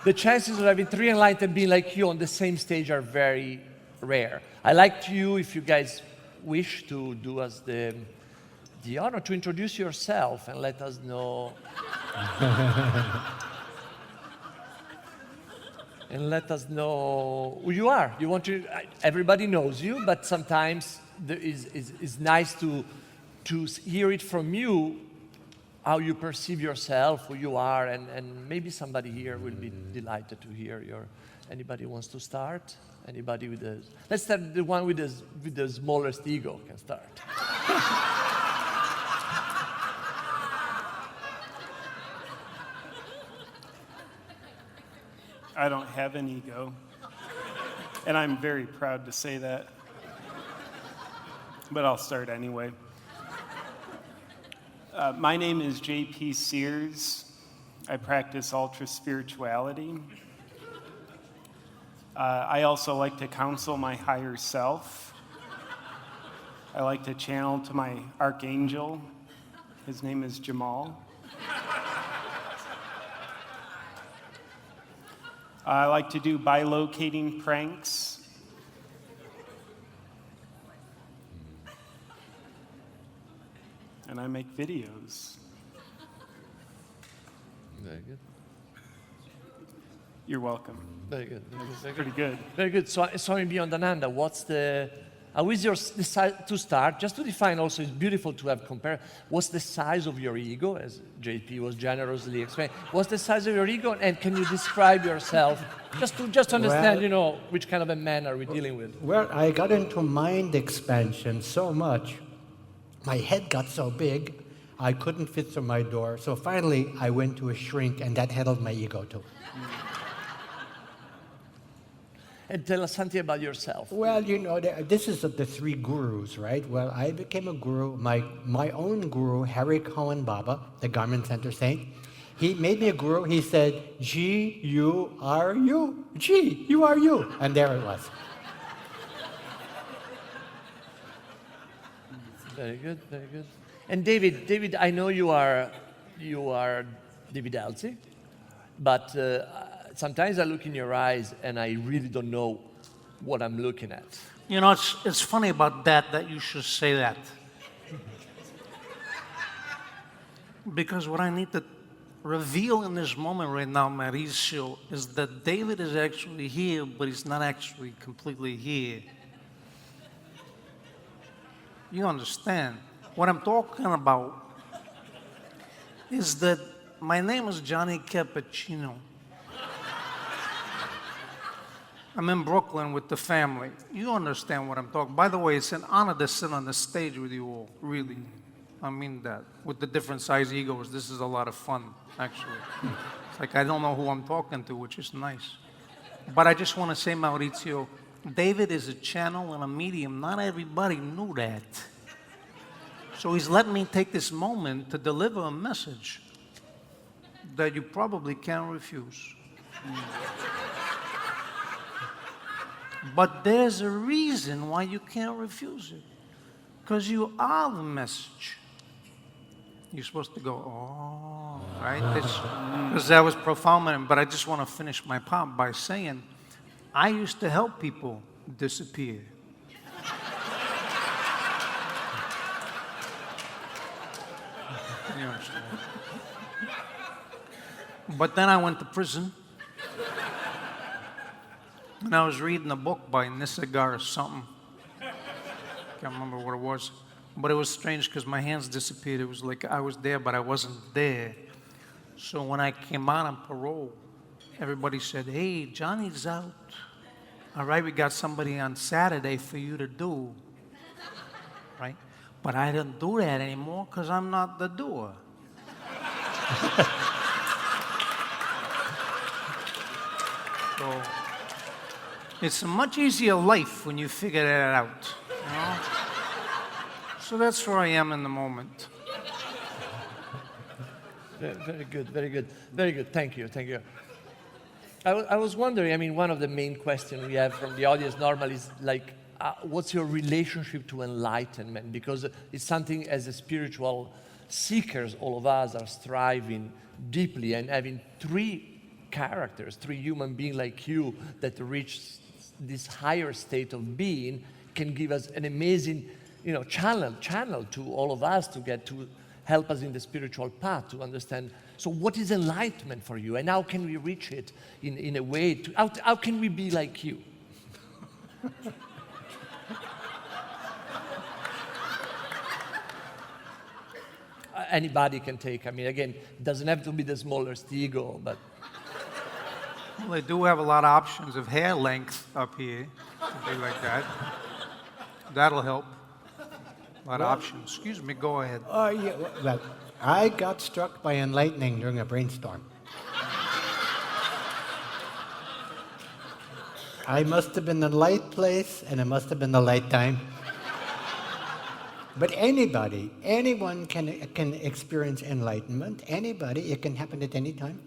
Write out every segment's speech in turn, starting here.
the chances of having three enlightened being like you on the same stage are very rare. I'd like you, if you guys wish, to do us the honor to introduce yourself and let us know. And let us know who you are. You want to? Everybody knows you, but sometimes it's nice to hear it from you, how you perceive yourself, who you are, and maybe somebody here will be delighted to hear your. Anybody wants to start? Anybody with the? Let's start the one with the smallest ego can start. I don't have an ego, and I'm very proud to say that. But I'll start anyway. My name is J.P. Sears. I practice ultra spirituality. I also like to counsel my higher self. I like to channel to my archangel. His name is Jamal. I like to do bilocating pranks. And I make videos. Very good. You're welcome. Very good. Very Pretty good. Very good. So, Swami Beyondananda, what's the... How is your to start? Just to define also, it's beautiful to have compared. What's the size of your ego, as JP was generously explaining? What's the size of your ego, and can you describe yourself? Just to understand, which kind of a man are we dealing with? Well, I got into mind expansion so much, my head got so big, I couldn't fit through my door. So finally, I went to a shrink, and that handled my ego too. And tell us something about yourself. Well, this is the three gurus, right? Well, I became a guru. My own guru, Harry Cohen Baba, the Garment Center saint, he made me a guru. He said, G, you are you. G, you are you. And there it was. Very good, very good. And David, I know you are David Ellzey, but sometimes I look in your eyes and I really don't know what I'm looking at. It's funny about that you should say that. Because what I need to reveal in this moment right now, Maurizio, is that David is actually here, but he's not actually completely here. You understand? What I'm talking about is that my name is Johnny Cappuccino. I'm in Brooklyn with the family. You understand what I'm talking. By the way, it's an honor to sit on the stage with you all, really. I mean that. With the different size egos, this is a lot of fun, actually. It's like I don't know who I'm talking to, which is nice. But I just want to say, Maurizio, David is a channel and a medium. Not everybody knew that. So he's letting me take this moment to deliver a message that you probably can't refuse. But there's a reason why you can't refuse it. Because you are the message. You're supposed to go, oh, right? Because that was profound, but I just want to finish my part by saying, I used to help people disappear. You understand? But then I went to prison. And I was reading a book by Nisarg or something. Can't remember what it was. But it was strange because my hands disappeared. It was like I was there, but I wasn't there. So when I came out on parole, everybody said, hey, Johnny's out. All right, we got somebody on Saturday for you to do. Right? But I didn't do that anymore because I'm not the doer. So it's a much easier life when you figure that out. You know? So that's where I am in the moment. Very good, very good, very good. Thank you, thank you. I was wondering, I mean, one of the main questions we have from the audience normally is like, what's your relationship to enlightenment? Because it's something as a spiritual seekers, all of us are striving deeply and having three characters, three human beings like you that reach this higher state of being can give us an amazing, channel to all of us to get to help us in the spiritual path to understand. So what is enlightenment for you, and how can we reach it in a way to, how can we be like you? Anybody can take, again, it doesn't have to be the smallest ego, but Well, they do have a lot of options of hair length up here, something like that. That'll help. A lot of options. Excuse me, go ahead. Yeah, well, I got struck by enlightening during a brainstorm. I must have been in the right place, and it must have been the right time. But anyone can experience enlightenment. Anybody, it can happen at any time.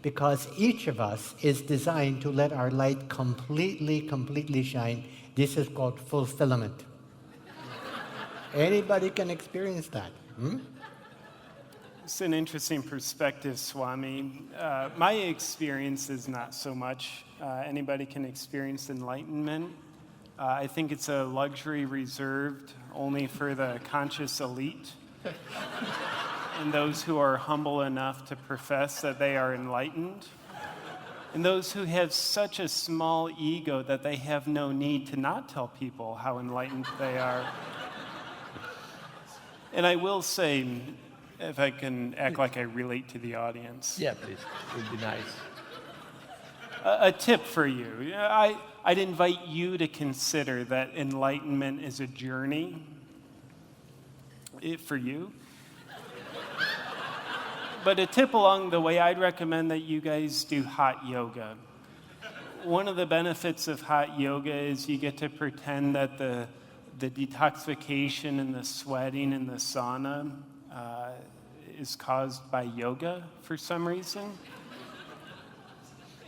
Because each of us is designed to let our light completely shine. This is called fulfillment. Anybody can experience that. It's an interesting perspective, Swami. My experience is not so much. Anybody can experience enlightenment. I think it's a luxury reserved only for the conscious elite and those who are humble enough to profess that they are enlightened, and those who have such a small ego that they have no need to not tell people how enlightened they are. And I will say, if I can act like I relate to the audience. yeah, please, it would be nice. A tip for you. I'd invite you to consider that enlightenment is a journey for you. But a tip along the way, I'd recommend that you guys do hot yoga. One of the benefits of hot yoga is you get to pretend that the detoxification and the sweating and the sauna is caused by yoga for some reason.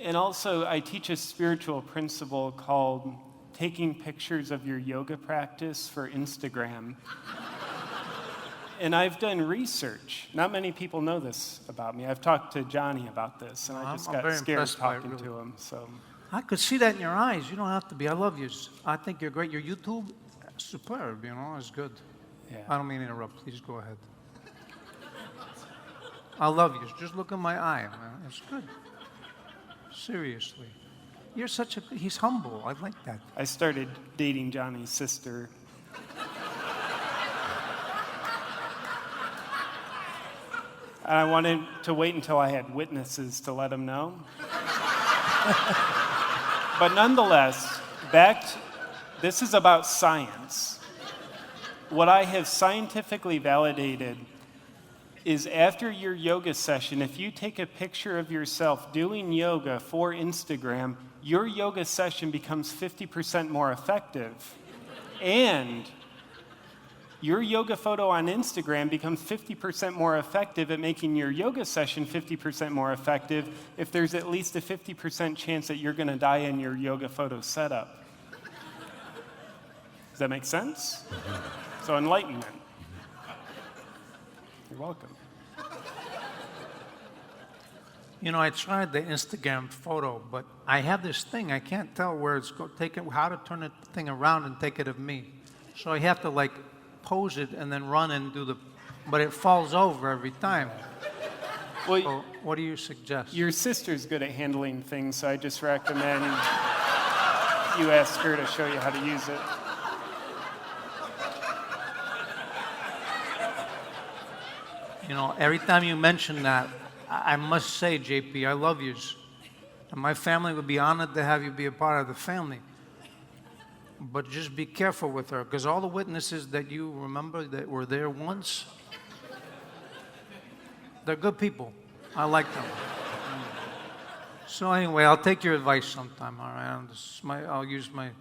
And also, I teach a spiritual principle called taking pictures of your yoga practice for Instagram. And I've done research. Not many people know this about me. I've talked to Johnny about this, and I just I'm got very scared impressed by it, talking really. to him. So I could see that in your eyes. You don't have to be. I love you. I think you're great. Your YouTube, superb, it's good. yeah. I don't mean to interrupt. Please go ahead. I love you. Just look in my eye, man. It's good. Seriously. You're he's humble. I like that. I started dating Johnny's sister. And I wanted to wait until I had witnesses to let him know. But nonetheless, this is about science. What I have scientifically validated is after your yoga session, if you take a picture of yourself doing yoga for Instagram, your yoga session becomes 50% more effective. And your yoga photo on Instagram becomes 50% more effective at making your yoga session 50% more effective if there's at least a 50% chance that you're going to die in your yoga photo setup. Does that make sense? So enlightenment. You're welcome. I tried the Instagram photo, but I have this thing. I can't tell where it's how to turn the thing around and take it of me. So I have to pose it and then run and but it falls over every time. Well, So what do you suggest? your sister's good at handling things, so I just recommend you ask her to show you how to use it. Every time you mention that, I must say, JP, I love you. And my family would be honored to have you be a part of the family. But just be careful with her, because all the witnesses that you remember that were there once, they're good people. I like them. So anyway, I'll take your advice sometime, all right? I'll use my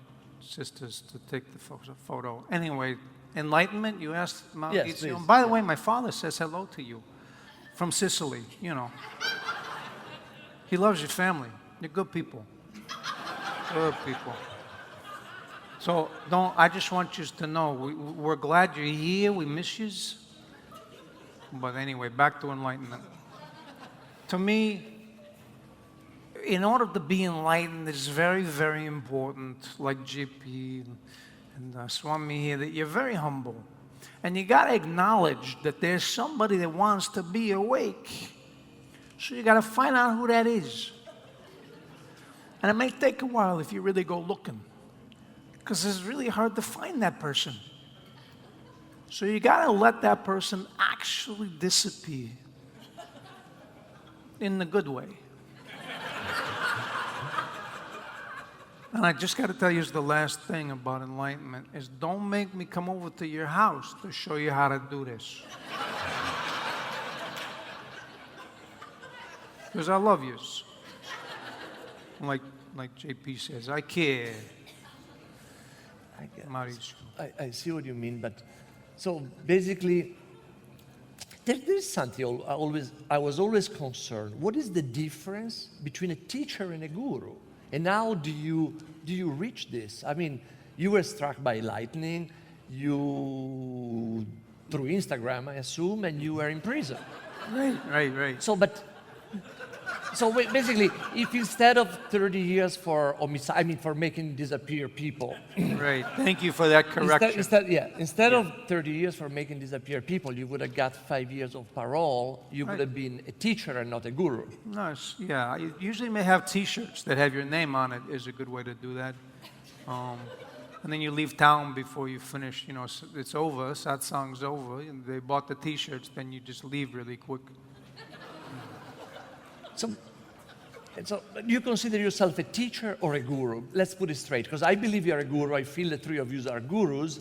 sisters to take the photo. Anyway, enlightenment, you asked Maurizio. Yes, please. By the way, my father says hello to you from Sicily, He loves your family. You're good people. Good people. So I just want you to know, we're glad you're here. We miss you. But anyway, back to enlightenment. To me, in order to be enlightened, it's very, very important, like JP and Swami here, that you're very humble. And you got to acknowledge that there's somebody that wants to be awake. So you got to find out who that is. And it may take a while if you really go looking, because it's really hard to find that person. So you got to let that person actually disappear in the good way. And I just got to tell you, is the last thing about enlightenment is don't make me come over to your house to show you how to do this. Because I love yous. Like JP says, I care. I guess. Maurizio. I see what you mean, but so basically, there's something I was always concerned. What is the difference between a teacher and a guru? And how do you reach this? I mean, you were struck by lightning, through Instagram, I assume, and you were in prison. Right. So wait, basically, if instead of 30 years for making disappear people, Right. Thank you for that correction. instead of 30 years for making disappear people, you would have got 5 years of parole. You would have been a teacher and not a guru. No, yeah. You usually may have T-shirts that have your name on it. Is a good way to do that. And then you leave town before you finish. You know, it's over. Satsang's over. And they bought the T-shirts. Then you just leave really quick. So you consider yourself a teacher or a guru? Let's put it straight, because I believe you're a guru. I feel the three of you are gurus,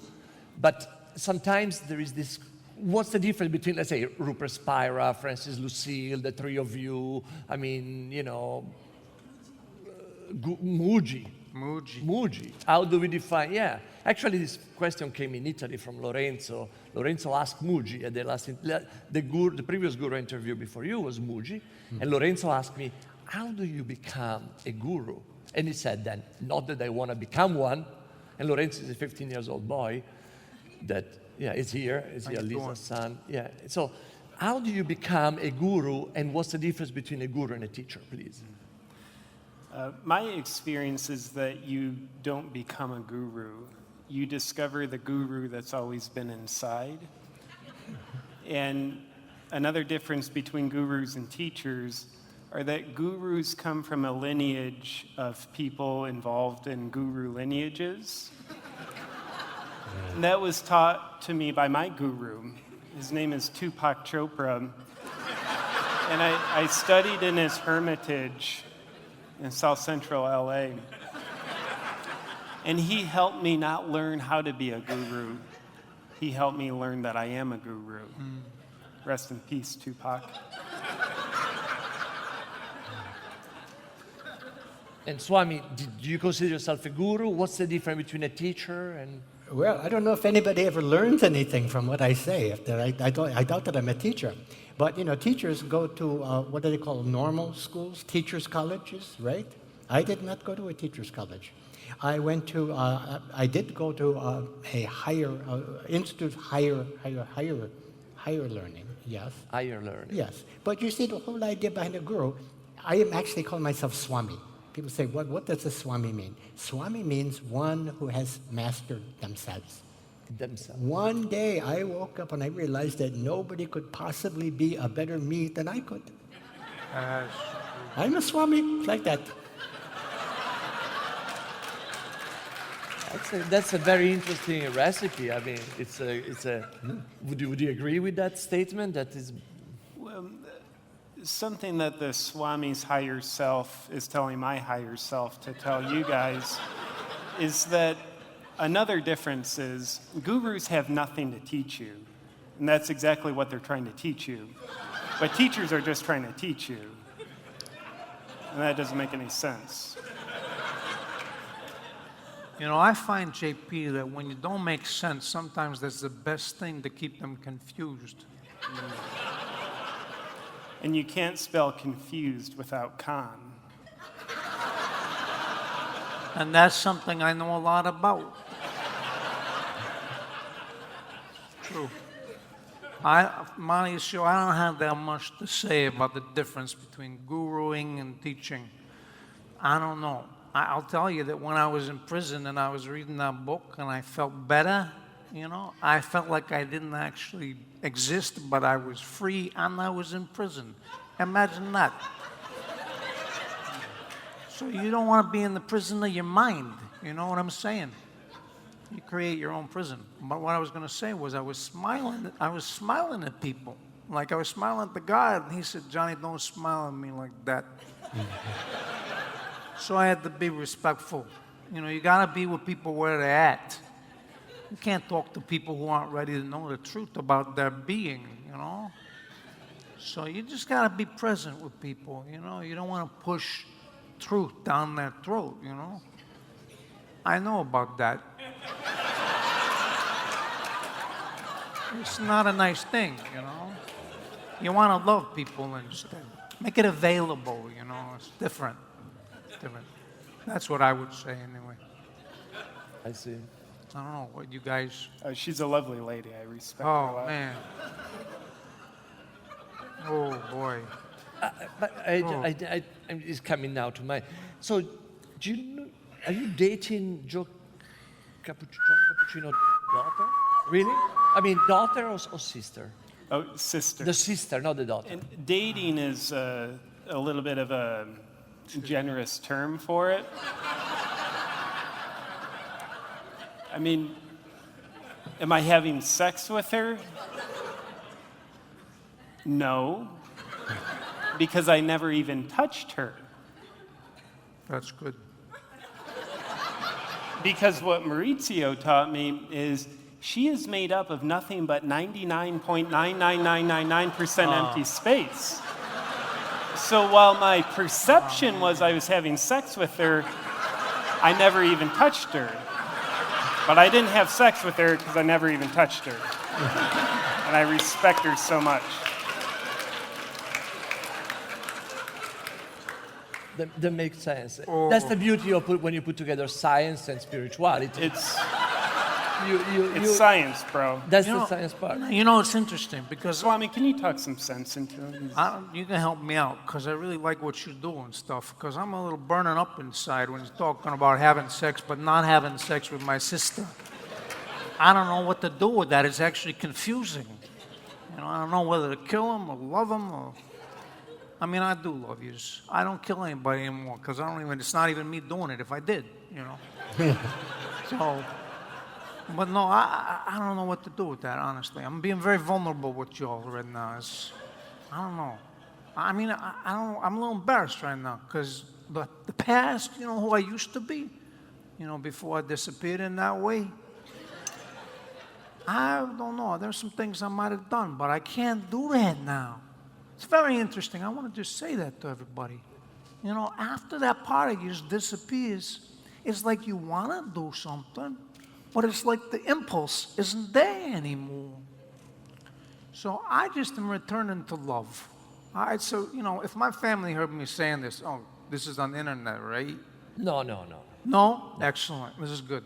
but sometimes there is this. What's the difference between, let's say, Rupert Spira, Francis Lucille, the three of you? I mean, Muji. How do we define? Yeah. Actually, this question came in Italy from Lorenzo. Lorenzo asked Muji at the previous guru interview before you was Muji, and Lorenzo asked me, how do you become a guru? And he said then, not that I want to become one. And Lorenzo is a 15-year-old boy that, is here, Lisa's son. Yeah. So how do you become a guru, and what's the difference between a guru and a teacher, please? My experience is that you don't become a guru. You discover the guru that's always been inside. And another difference between gurus and teachers are that gurus come from a lineage of people involved in guru lineages. And that was taught to me by my guru. His name is Tupac Chopra. And I studied in his hermitage in South Central LA. And he helped me not learn how to be a guru. He helped me learn that I am a guru. Rest in peace, Tupac. And Swami, did you consider yourself a guru? What's the difference between a teacher and... Well, I don't know if anybody ever learns anything from what I say. I doubt that I'm a teacher. But, teachers go to, what do they call normal schools, teachers' colleges, right? I did not go to a teacher's college. I did go to a higher, institute, higher learning, yes. Higher learning. Yes. But you see, the whole idea behind a guru, I am actually calling myself Swami. People say, what does a Swami mean? Swami means one who has mastered themselves. One day I woke up and I realized that nobody could possibly be a better me than I could. I'm a Swami, like that. That's a very interesting recipe. I mean, would you agree with that statement? That is... Well, something that the Swami's higher self is telling my higher self to tell you guys is that another difference is gurus have nothing to teach you. And that's exactly what they're trying to teach you. But teachers are just trying to teach you. And that doesn't make any sense. I find, JP, that when you don't make sense, sometimes that's the best thing to keep them confused. And you can't spell confused without con. And that's something I know a lot about. True. Maurizio, I don't have that much to say about the difference between guruing and teaching. I don't know. I'll tell you that when I was in prison and I was reading that book and I felt better, I felt like I didn't actually exist, but I was free and I was in prison. Imagine that. So you don't want to be in the prison of your mind. You know what I'm saying? You create your own prison. But what I was going to say was I was smiling at people. Like I was smiling at the guy, and he said, "Johnny, don't smile at me like that." So I had to be respectful. You got to be with people where they're at. You can't talk to people who aren't ready to know the truth about their being, So you just got to be present with people, You don't want to push truth down their throat, I know about that. It's not a nice thing, You want to love people instead. Make it available, It's different. That's what I would say anyway. I see. I don't know what you guys. She's a lovely lady. I respect her a Oh lot. man. Oh boy. But it's coming now to mind. So, are you dating Joe Cappuccino's daughter? Really? I mean, daughter or sister? Oh, sister. The sister, not the daughter. And dating is a little bit of a generous term for it. I mean, am I having sex with her? No, because I never even touched her. That's good. Because what Maurizio taught me is she is made up of nothing but 99.99999% empty space. So while my perception was I was having sex with her, I never even touched her. But I didn't have sex with her because I never even touched her. And I respect her so much. That makes sense. Oh. That's the beauty of when you put together science and spirituality. It's You- science, bro. That's the science part. It's interesting because Swami, can you talk some sense into him? you can help me out because I really like what you do and stuff. Because I'm a little burning up inside when you're talking about having sex, but not having sex with my sister. I don't know what to do with that. It's actually confusing. I don't know whether to kill him or love him or. I mean, I do love you. I don't kill anybody anymore because it's not even me doing it if I did, So, but no, I don't know what to do with that, honestly. I'm being very vulnerable with you all right now. I don't know. I mean, I'm a little embarrassed right now because the past, who I used to be, before I disappeared in that way, I don't know. There's some things I might have done, but I can't do that now. It's very interesting. I want to just say that to everybody. After that part of you disappears, it's like you want to do something, but it's like the impulse isn't there anymore. So I just am returning to love. All right, so, if my family heard me saying this, this is on the internet, right? No. No? Excellent. This is good.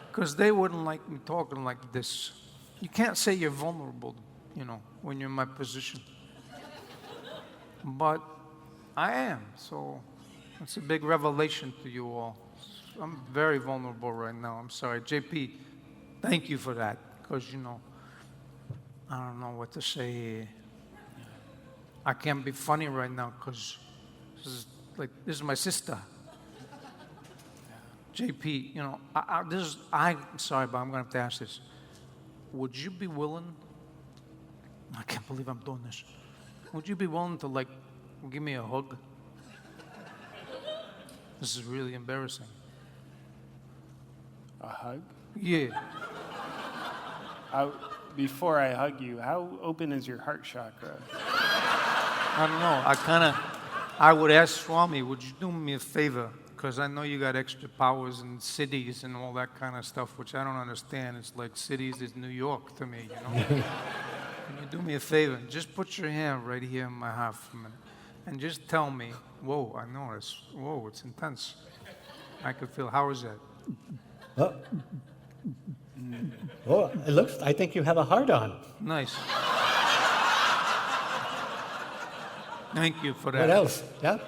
Because they wouldn't like me talking like this. You can't say you're vulnerable, when you're in my position. But I am, so it's a big revelation to you all. I'm very vulnerable right now. I'm sorry. JP, thank you for that, because, I don't know what to say here. I can't be funny right now, because this is my sister. JP, I'm sorry, but I'm going to have to ask this. Would you be willing, I can't believe I'm doing this. Would you be willing to, give me a hug? This is really embarrassing. A hug? Yeah. Before I hug you, how open is your heart chakra? I don't know. I would ask Swami, would you do me a favor? Because I know you got extra powers and cities and all that kind of stuff, which I don't understand. It's like cities is New York to me, Can you do me a favor? Just put your hand right here in my heart for a minute. And just tell me, whoa, I know it's, whoa, it's intense. I could feel, how is that? Oh, I think you have a heart on. Nice. Thank you for that. What else? Yeah?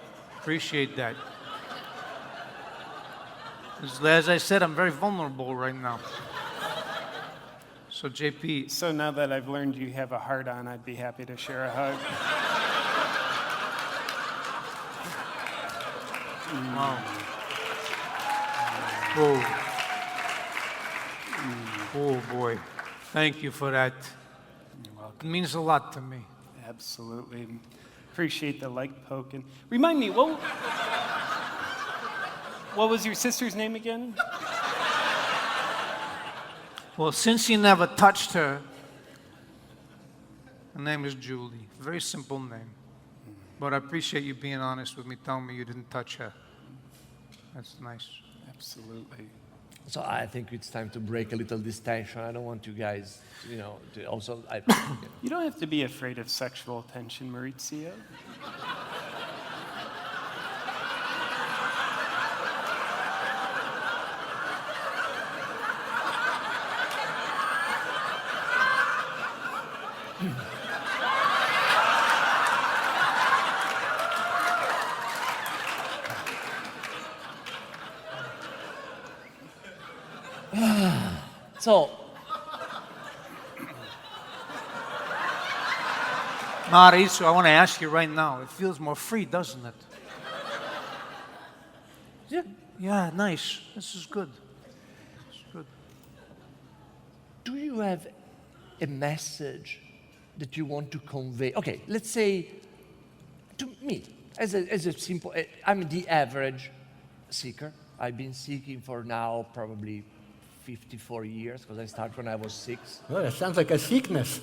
Appreciate that. As I said, I'm very vulnerable right now. So, JP, So now that I've learned you have a heart on, I'd be happy to share a hug. wow. Oh, boy. Thank you for that. You're It welcome. means a lot to me. Absolutely. Appreciate the leg poking. Remind me, what was your sister's name again? Well, since you never touched her, her name is Julie. Very simple name. But I appreciate you being honest with me, telling me you didn't touch her. That's nice. Absolutely. So I think it's time to break a little this tension. I don't want you guys, to also. You don't have to be afraid of sexual tension, Maurizio. So Maurizio, I want to ask you right now. It feels more free, doesn't it? yeah, Yeah, nice. This is good. It's good. do you have a message that you want to convey? Okay, let's say to me, as a simple, I'm the average seeker. I've been seeking for now probably 54 years because I started when I was 6. Well, that sounds like a sickness.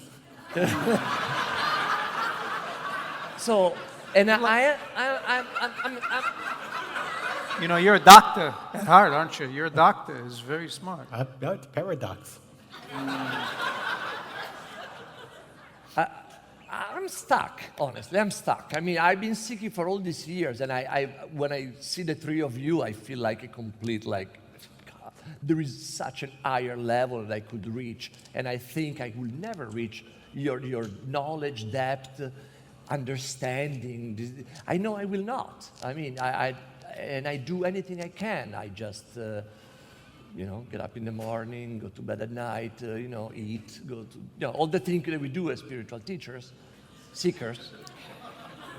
So, and I'm You know, you're a doctor at heart, aren't you? You're a doctor. It's very smart. It's paradox. I'm stuck, honestly. I'm stuck. I mean, I've been seeking for all these years, and when I see the three of you, I feel like a complete, God, there is such an higher level that I could reach, and I think I will never reach your knowledge, depth, understanding. I know I will not. I mean, I do anything I can. I just, get up in the morning, go to bed at night, eat, go to, all the things that we do as spiritual teachers, seekers.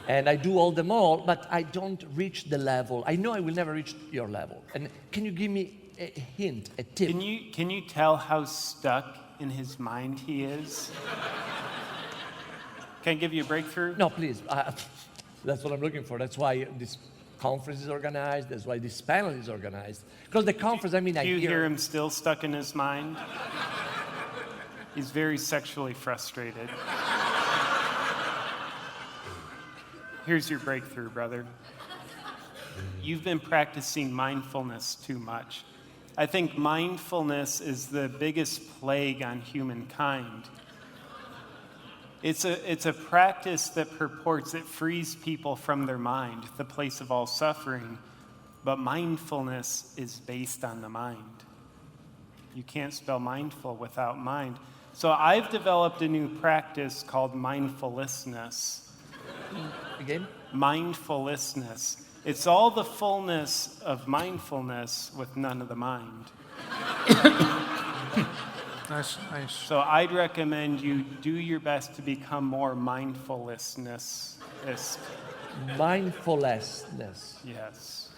And I do all them all, but I don't reach the level. I know I will never reach your level. And can you give me a hint, a tip? Can you tell how stuck in his mind he is? Can I give you a breakthrough? No, please. That's what I'm looking for. That's why this conference is organized. That's why this panel is organized. Because the conference, I Do you hear him still stuck in his mind? He's very sexually frustrated. Here's your breakthrough, brother. You've been practicing mindfulness too much. I think mindfulness is the biggest plague on humankind. It's a practice that purports it frees people from their mind, the place of all suffering. But mindfulness is based on the mind. You can't spell mindful without mind. So I've developed a new practice called mindfulness. Again? Mindfulness. It's all the fullness of mindfulness with none of the mind. That's nice. So I'd recommend you do your best to become more mindfulness. Mindfulness. Yes.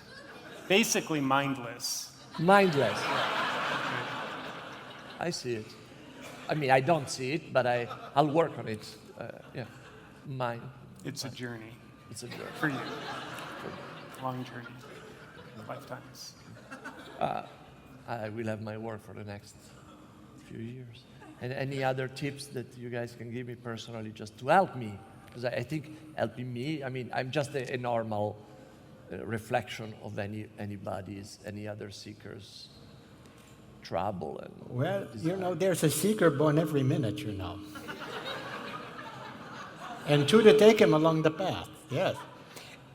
Basically mindless. Mindless. I see it. I mean, I don't see it, but I'll work on it. Mind. It's a journey It's a journey. for you. Long journey. Lifetimes. I will have my work for the next few years. And any other tips that you guys can give me personally just to help me? Because I think helping me, I mean, I'm just a normal reflection of any other seeker's trouble. And Well, desire. there's a seeker born every minute, And two to take him along the path, yes.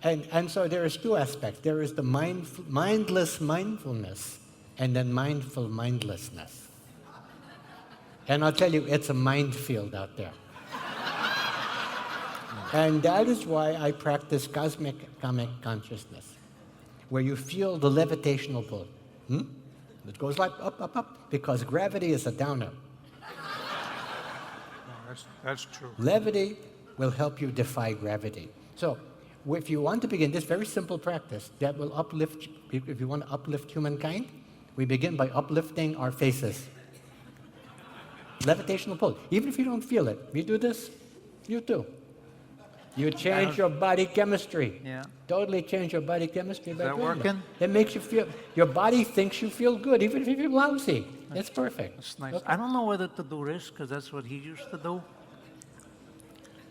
And so there is two aspects. There is the mindless mindfulness and then mindful mindlessness. And I'll tell you, it's a minefield out there. And that is why I practice cosmic consciousness, where you feel the levitational pull. It goes like up, up, up, because gravity is a downer. That's true. Levity will help you defy gravity. So, if you want to begin this very simple practice that will uplift, if you want to uplift humankind, we begin by uplifting our faces. Levitational pull. Even if you don't feel it, you do this, you too. You change your body chemistry. Yeah. Totally change your body chemistry by that doing working? That makes you feel, your body thinks you feel good, even if you feel lousy. That's perfect. That's nice. Okay. I don't know whether to do this, because that's what he used to do.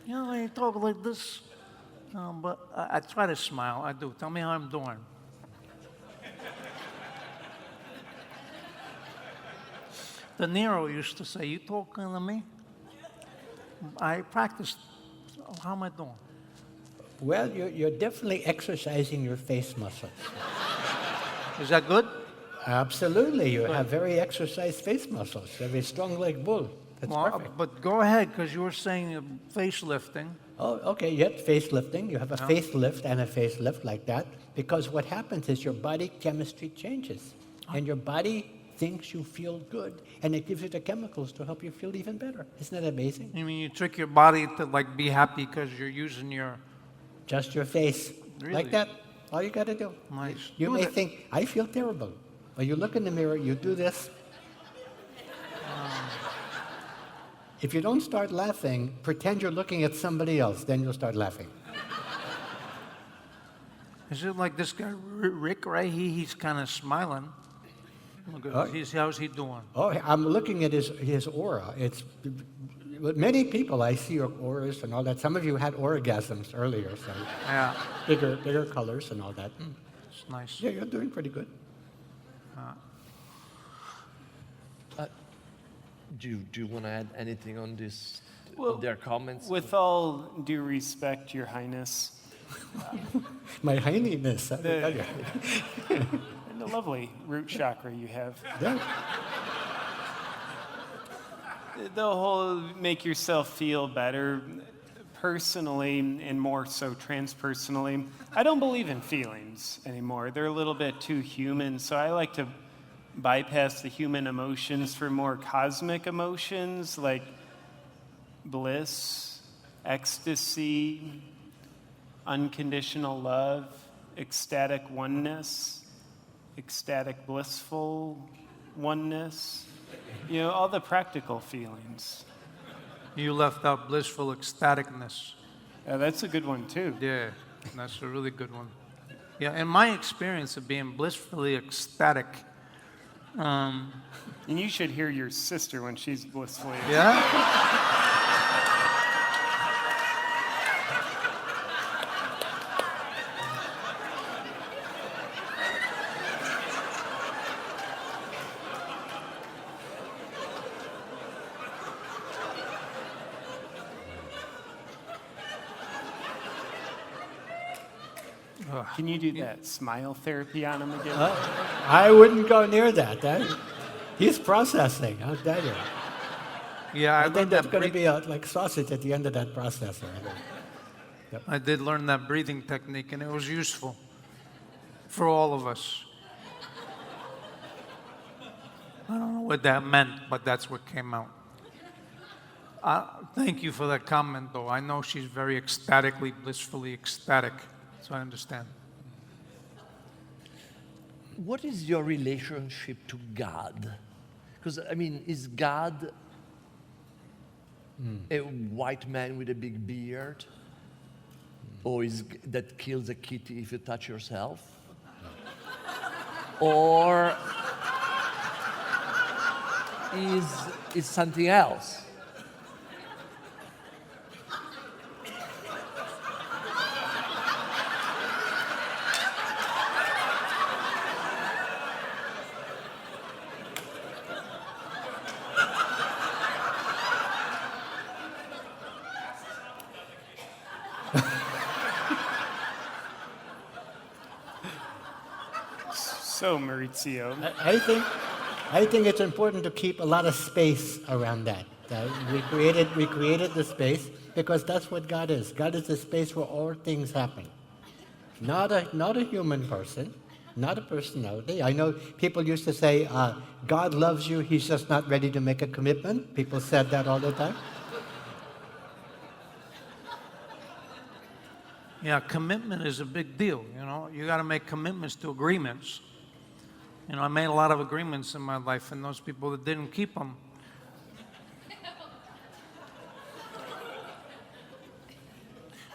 You know, when you talk like this, but I try to smile. I do. Tell me how I'm doing. De Niro used to say, "You talking to me?" I practiced. How am I doing? Well, you're definitely exercising your face muscles. Is that good? Absolutely. You have very exercised face muscles. You have a strong like bull. That's perfect. But go ahead, because you were saying face lifting. Oh, okay. Yep, face lifting. You have a facelift and a facelift like that. Because what happens is your body chemistry changes. And your body thinks you feel good. And it gives you the chemicals to help you feel even better. Isn't that amazing? You mean you trick your body to like be happy because you're using your... Just your face. Really? Like that. All you got to do. Nice. You may think, I feel terrible. But you look in the mirror, you do this. If you don't start laughing, pretend you're looking at somebody else, then you'll start laughing. Is it like this guy, Rick, right? He's kind of smiling. Look at, how's he doing? Oh, I'm looking at his aura. It's many people, I see your auras and all that. Some of you had orgasms earlier, so Yeah, bigger colors and all that. it's nice. Yeah, you're doing pretty good. Do you want to add anything on this, Well, on their comments? With all due respect, Your Highness, My highness. I The- tell you. and the lovely root chakra you have, Yeah. the whole make yourself feel better, personally and more so transpersonally, I don't believe in feelings anymore. They're a little bit too human, so I like to bypass the human emotions for more cosmic emotions like bliss, ecstasy, unconditional love, ecstatic oneness, ecstatic blissful oneness, you know, all the practical feelings. You left out blissful ecstaticness. That's a good one too. Yeah, that's a really good one. Yeah, in my experience of being blissfully ecstatic, And you should hear your sister when she's blissfully. yeah? Can you do that smile therapy on him again? I wouldn't go near that. He's processing, I'll tell you. Yeah, I think that's going to be like sausage at the end of that processor. I did learn that breathing technique, and it was useful for all of us. I don't know what that meant, but that's what came out. Thank you for that comment, though. I know she's very ecstatically, blissfully ecstatic, so I understand. What is your relationship to God? Because, I mean, is God a white man with a big beard? Or is that kills a kitty if you touch yourself? Or is something else? So, Maurizio, I think it's important to keep a lot of space around that. We created the space, because that's what God is. God is a space where all things happen. Not a human person, not a personality. I know people used to say, God loves you, he's just not ready to make a commitment. People said that all the time. Yeah, commitment is a big deal, you know. You got to make commitments to agreements. You know, I made a lot of agreements in my life, and those people that didn't keep them.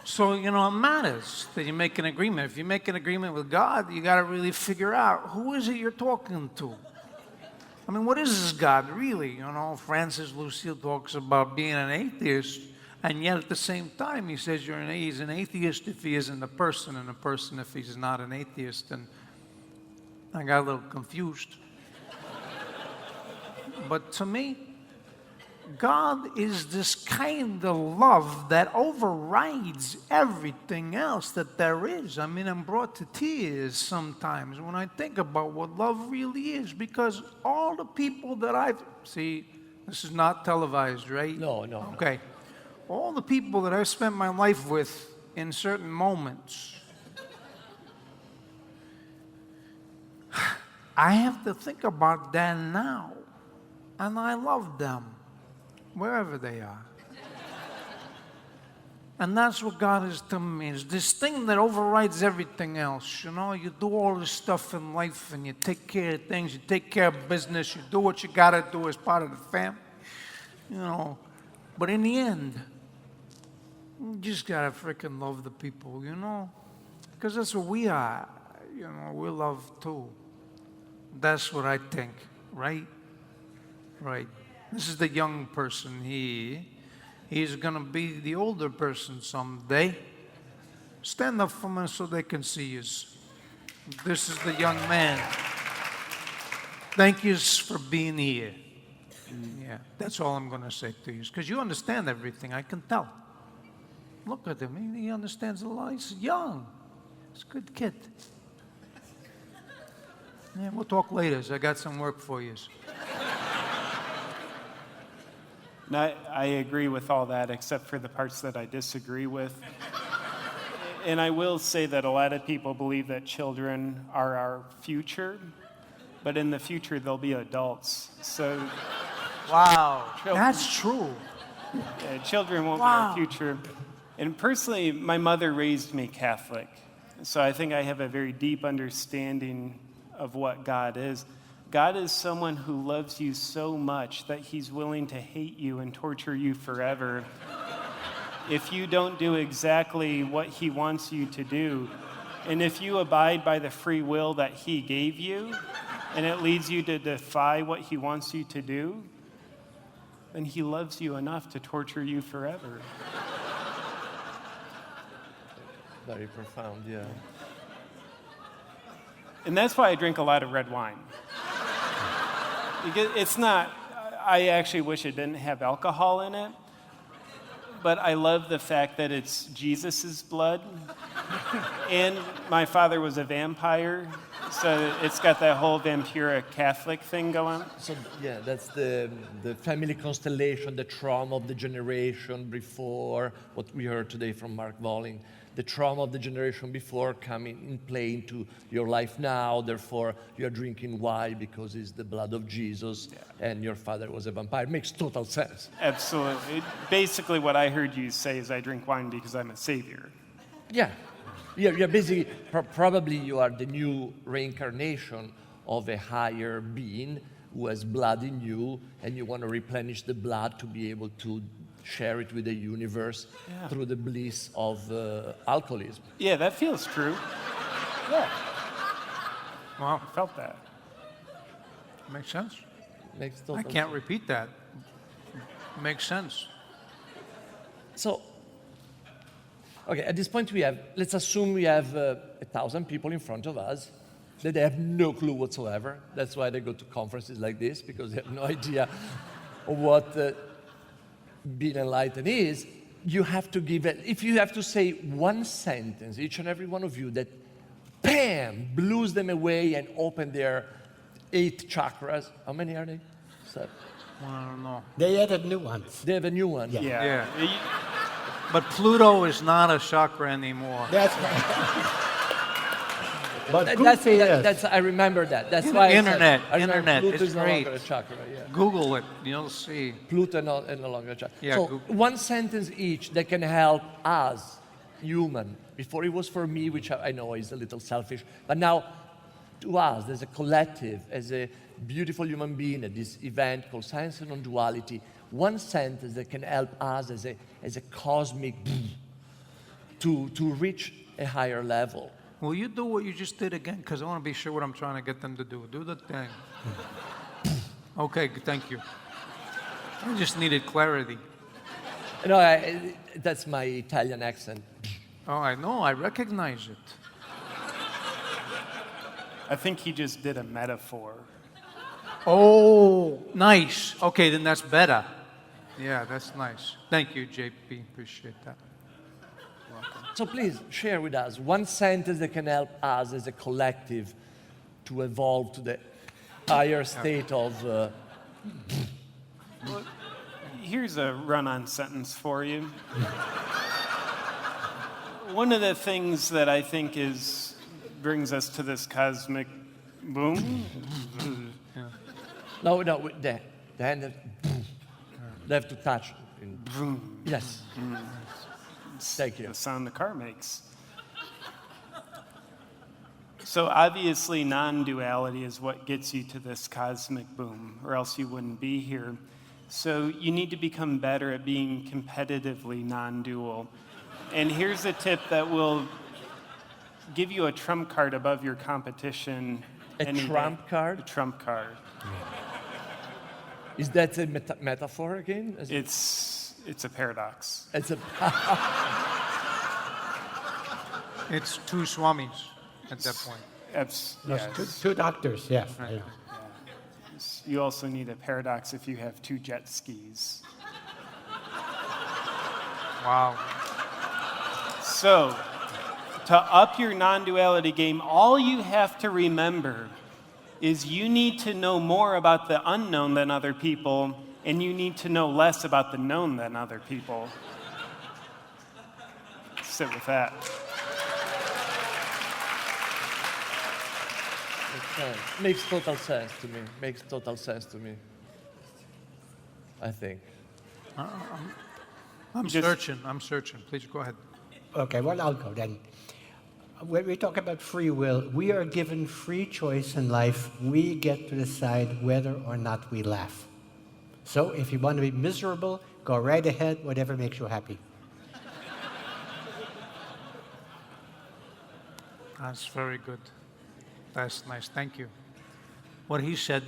So, you know, it matters that you make an agreement. If you make an agreement with God, you got to really figure out who is it you're talking to. I mean, what is this God, really? You know, Francis Lucille talks about being an atheist, and yet at the same time, he says he's an atheist if he isn't a person, and a person if he's not an atheist. And I got a little confused. But to me, God is this kind of love that overrides everything else that there is. I mean, I'm brought to tears sometimes when I think about what love really is, because all the people that see, this is not televised, right? No. Okay. All the people that I've spent my life with in certain moments, I have to think about that now. And I love them, wherever they are. And that's what God is to me. It's this thing that overrides everything else. You know, you do all this stuff in life and you take care of things, you take care of business, you do what you got to do as part of the family. You know, but in the end, you just got to freaking love the people, you know? Because that's what we are. You know, we love too. That's what I think, right? Right. This is the young person here. He's going to be the older person someday. Stand up for me so they can see you. This is the young man. Thank you for being here. Yeah, that's all I'm going to say to you. Because you understand everything, I can tell. Look at him. He understands a lot. He's young. He's a good kid. Yeah, we'll talk later. I got some work for you. No, I agree with all that, except for the parts that I disagree with. And I will say that a lot of people believe that children are our future, but in the future they'll be adults. So, Wow, that's true. yeah, children won't be our future. And personally, my mother raised me Catholic, so I think I have a very deep understanding of what God is. God is someone who loves you so much that he's willing to hate you and torture you forever if you don't do exactly what he wants you to do. And if you abide by the free will that he gave you, and it leads you to defy what he wants you to do, then he loves you enough to torture you forever. Very profound, yeah. And that's why I drink a lot of red wine. It's not, I actually wish it didn't have alcohol in it, but I love the fact that it's Jesus's blood. And my father was a vampire, so it's got that whole vampira Catholic thing going. So yeah, that's the family constellation, the trauma of the generation before, what we heard today from Mark Volling. The trauma of the generation before coming in play into your life now. Therefore, you're drinking wine because it's the blood of Jesus, and your father was a vampire. It makes total sense. Absolutely. Basically, what I heard you say is I drink wine because I'm a savior. Yeah. You're basically, probably you are the new reincarnation of a higher being who has blood in you, and you want to replenish the blood to be able to share it with the universe through the bliss of alcoholism. Yeah, that feels true. Yeah. Wow, I felt that. makes sense. Makes total I can't repeat that. Makes sense. So, okay, at this point let's assume we have 1,000 people in front of us that they have no clue whatsoever. That's why they go to conferences like this, because they have no idea of what being enlightened is. You have to give it, if you have to say one sentence, each and every one of you, that bam, blows them away and open their 8 chakras. How many are they? 7. I don't know. They added new ones. They have a new one. Yeah. Yeah. But Pluto is not a chakra anymore. That's right. But That's, goofy that, is. that's I remember that. That's why Internet, I remember internet, Pluto it's is no great. longer a chakra. Yeah. Google it, you'll see. Pluto no longer a chakra. Yeah, so Google. one sentence each that can help us, human. Before it was for me, which I know is a little selfish, but now to us as a collective, as a beautiful human being at this event called Science and Non-Duality, one sentence that can help us as a cosmic to reach a higher level. Will you do what you just did again? Because I want to be sure what I'm trying to get them to do. Do the thing. Okay, thank you. I just needed clarity. No, that's my Italian accent. Oh, I know, I recognize it. I think he just did a metaphor. Oh, nice. Okay, then that's better. Yeah, that's nice. Thank you, JP. Appreciate that. So please share with us one sentence that can help us as a collective to evolve to the higher state of. Well, here's a run-on sentence for you. One of the things that I think brings us to this cosmic boom. No, the hand. They have to touch. Yes. Thank you. The sound the car makes. So obviously non-duality is what gets you to this cosmic boom, or else you wouldn't be here. So you need to become better at being competitively non-dual. And here's a tip that will give you a trump card above your competition. A trump card? A trump card. Is that a metaphor again? It's a paradox. It's a. It's two swamis at that point. Yes. Two doctors, yeah. Right. Yeah. You also need a paradox if you have two jet skis. Wow. So, to up your non-duality game, all you have to remember is you need to know more about the unknown than other people, and you need to know less about the known than other people. Sit with that. Makes total sense to me. Makes total sense to me. I think. I'm searching. Please go ahead. Okay, well, I'll go then. When we talk about free will, we are given free choice in life. We get to decide whether or not we laugh. So if you want to be miserable, go right ahead, whatever makes you happy. That's very good. That's nice. Thank you. What he said.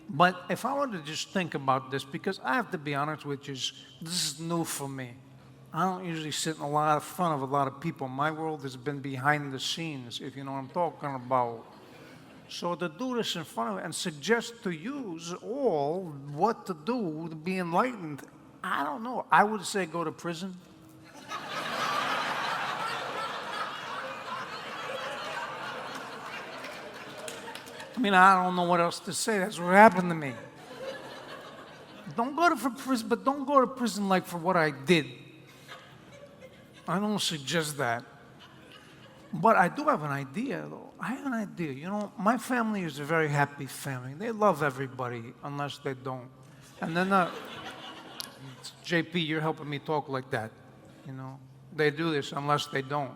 But if I were to just think about this, because I have to be honest with you, this is new for me. I don't usually sit in front of a lot of people. My world has been behind the scenes, if you know what I'm talking about. So to do this in front of it and suggest to use all what to do to be enlightened, I don't know. I would say go to prison. I mean, I don't know what else to say. That's what happened to me. Don't go to prison, but don't go to prison like for what I did. I don't suggest that. But I do have an idea, though. I have an idea. You know, my family is a very happy family. They love everybody, unless they don't. And then, JP, you're helping me talk like that. You know, they do this unless they don't.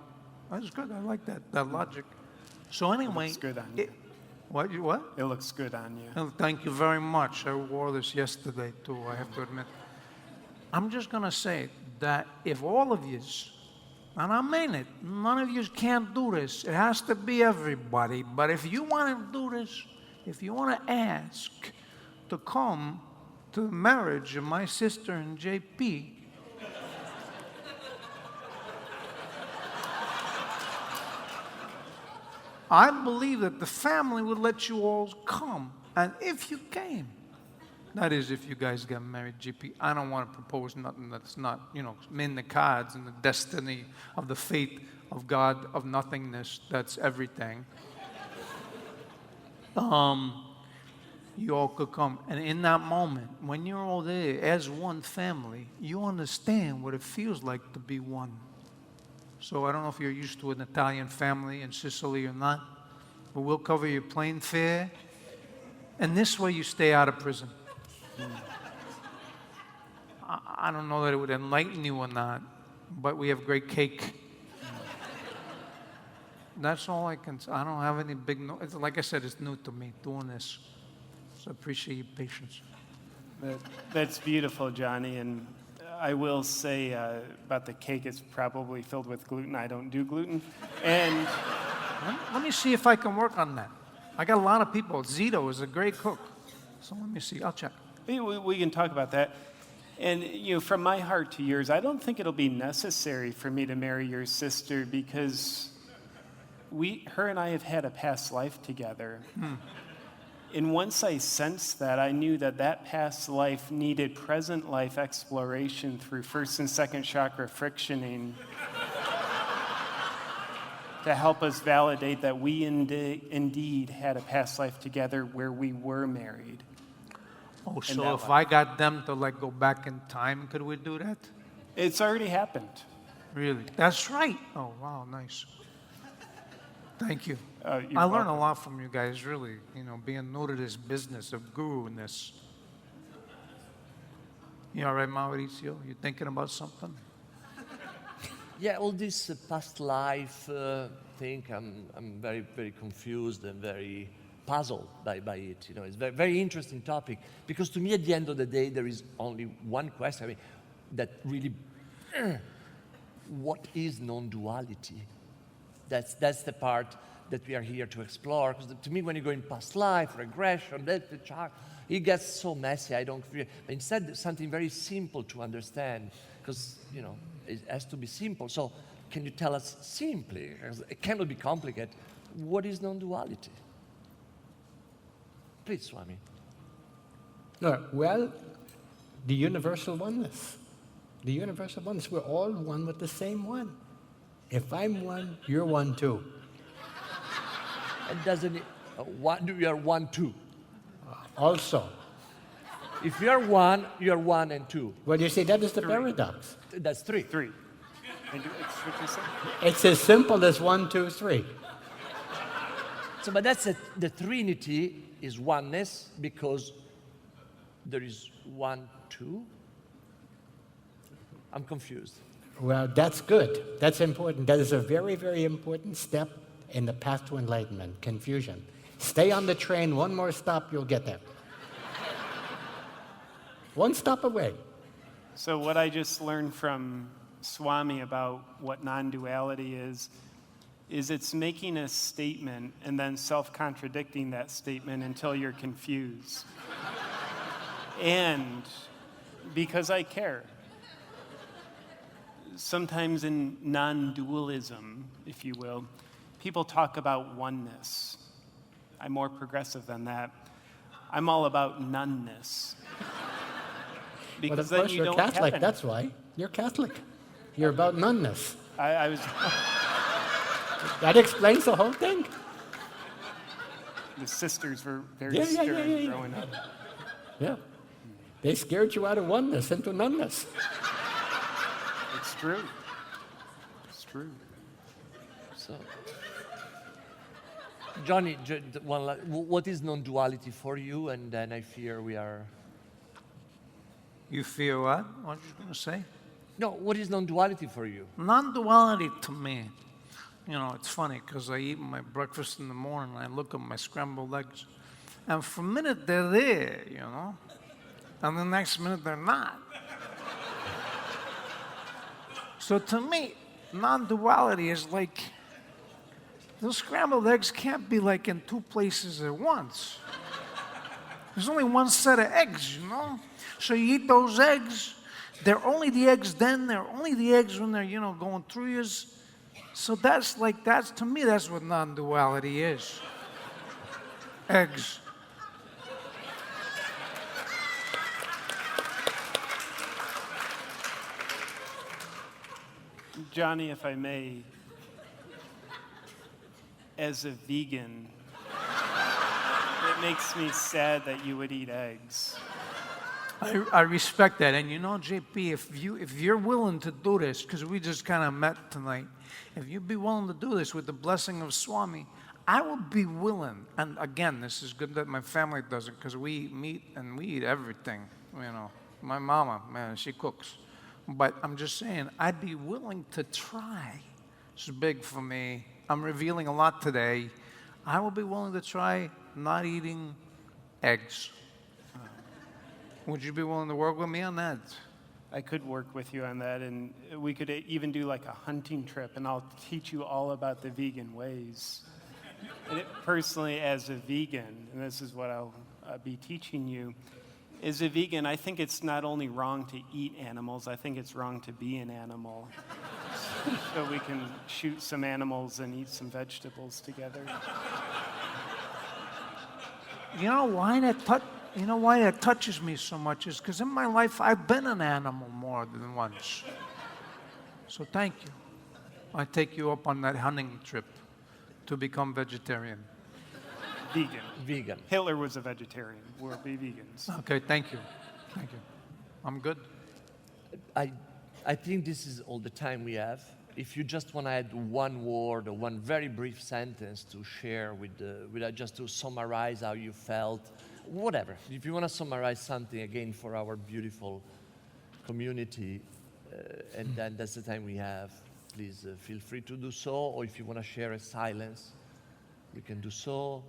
That's good. I like that logic. So anyway, It looks good on you. What? It looks good on you. Oh, thank you very much. I wore this yesterday, too, I have to admit. I'm just going to say that if all of you, and I mean it, none of you can't do this. It has to be everybody. But if you want to do this, if you want to ask to come to the marriage of my sister and JP, I believe that the family would let you all come. And if you came, that is, if you guys get married, GP, I don't want to propose nothing that's not, you know, in the cards and the destiny of the fate of God, of nothingness, that's everything. you all could come. And in that moment, when you're all there as one family, you understand what it feels like to be one. So I don't know if you're used to an Italian family in Sicily or not, but we'll cover your plane fare. And this way you stay out of prison. I don't know that it would enlighten you or not, but we have great cake. That's all I can say. I don't have any big, like I said, it's new to me doing this. So I appreciate your patience. That's beautiful, Johnny. And I will say about the cake, it's probably filled with gluten. I don't do gluten. And let me see if I can work on that. I got a lot of people. Zito is a great cook. So let me see. I'll check. we can talk about that. And from my heart to yours, I don't think it'll be necessary for me to marry your sister because her and I have had a past life together. And once I sensed that, I knew that past life needed present life exploration through first and second chakra frictioning to help us validate that we indeed had a past life together where we were married. Oh, so if I got them to go back in time, could we do that? It's already happened. Really? That's right. Oh, wow, nice. Thank you. I learned a lot from you guys, really, being new to this business of guru-ness. You all right, Maurizio? You thinking about something? Yeah, all this past life thing, I'm very, very confused and very puzzled by it. It's a very, very interesting topic because to me, at the end of the day, there is only one question that really, what is non-duality? That's the part that we are here to explore. Because to me, when you go in past life, regression, it gets so messy. I don't feel. Instead, something very simple to understand, because it has to be simple. So, can you tell us simply? It cannot be complicated. What is non-duality? Please, Swami. Well, the universal oneness. The universal oneness. We're all one with the same one. If I'm one, you're one too. And doesn't it? We are one too. Also. If you are one and two. Well, you see, that is the paradox. That's three. Three. It's what you said. It's as simple as 1, 2, 3. So, but that's the Trinity is oneness because there is 1, 2. I'm confused. Well, that's good. That's important. That is a very, very important step in the path to enlightenment, confusion. Stay on the train, one more stop, you'll get there. One stop away. So what I just learned from Swami about what non-duality is it's making a statement and then self-contradicting that statement until you're confused. And because I care. Sometimes in non-dualism, if you will, people talk about oneness. I'm more progressive than that. I'm all about noneness. Because well, of course, then you you're don't Catholic, have that's why. You're Catholic. You're about noneness. I was... That explains the whole thing. The sisters were very stern growing up. Yeah. They scared you out of oneness into noneness. It's true. It's true. So, Johnny, what is non-duality for you? And then I fear we are... You fear what? What are you going to say? No, what is non-duality for you? Non-duality to me, it's funny because I eat my breakfast in the morning and I look at my scrambled eggs. And for a minute they're there, and the next minute they're not. So to me, non-duality is like, those scrambled eggs can't be in two places at once. There's only one set of eggs, So you eat those eggs, they're only the eggs then, they're only the eggs when they're, going through yours. So that's to me, that's what non-duality is. Eggs. Johnny, if I may, as a vegan, it makes me sad that you would eat eggs. I respect that. And you know, JP, if you're willing to do this, because we just kind of met tonight, if you'd be willing to do this with the blessing of Swami, I would be willing. And again, this is good that my family does it, because we meet and we eat everything. You know, my mama, man, she cooks. But I'm just saying, I'd be willing to try. It's big for me. I'm revealing a lot today. I will be willing to try not eating eggs. Would you be willing to work with me on that? I could work with you on that, and we could even do like a hunting trip, and I'll teach you all about the vegan ways. And personally, as a vegan, and this is what I'll be teaching you, as a vegan, I think it's not only wrong to eat animals, I think it's wrong to be an animal. So we can shoot some animals and eat some vegetables together. You know why that touches me so much is because in my life I've been an animal more than once. So thank you. I take you up on that hunting trip to become vegetarian. Vegan. Hitler was a vegetarian. We'll be vegans. Okay, thank you. Thank you. I'm good. I think this is all the time we have. If you just want to add one word or one very brief sentence to share with just to summarize how you felt, whatever. If you want to summarize something again for our beautiful community, and then that's the time we have, please feel free to do so. Or if you want to share a silence, we can do so.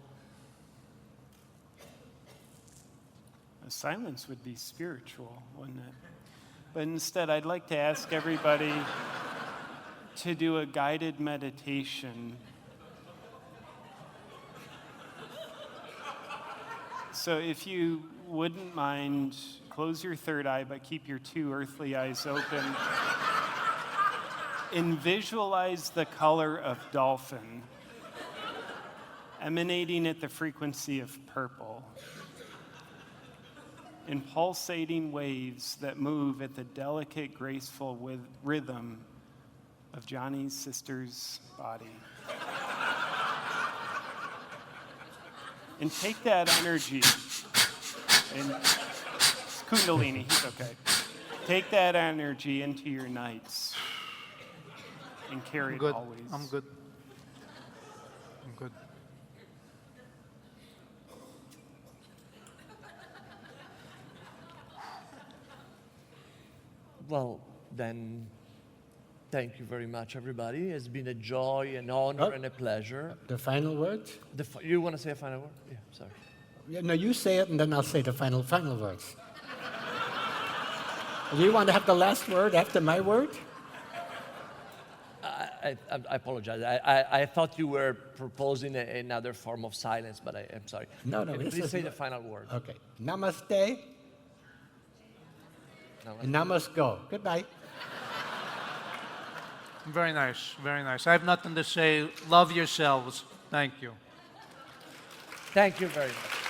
A silence would be spiritual, wouldn't it? But instead, I'd like to ask everybody to do a guided meditation. So if you wouldn't mind, close your third eye, but keep your two earthly eyes open. And visualize the color of dolphin, emanating at the frequency of purple, in pulsating waves that move at the delicate, graceful rhythm of Johnny's sister's body. And take that energy, and it's Kundalini, he's okay. Take that energy into your nights and carry it always. I'm good. I'm good. Well, then, thank you very much, everybody. It's been a joy, an honor, and a pleasure. The final word? You want to say a final word? Yeah, sorry. Yeah, no, you say it, and then I'll say the final words. Do you want to have the last word after my word? I apologize. I thought you were proposing another form of silence, but I'm sorry. No. Please say the final word. Okay. Namaste. And now must go. Goodbye. Very nice, very nice. I have nothing to say. Love yourselves. Thank you. Thank you very much.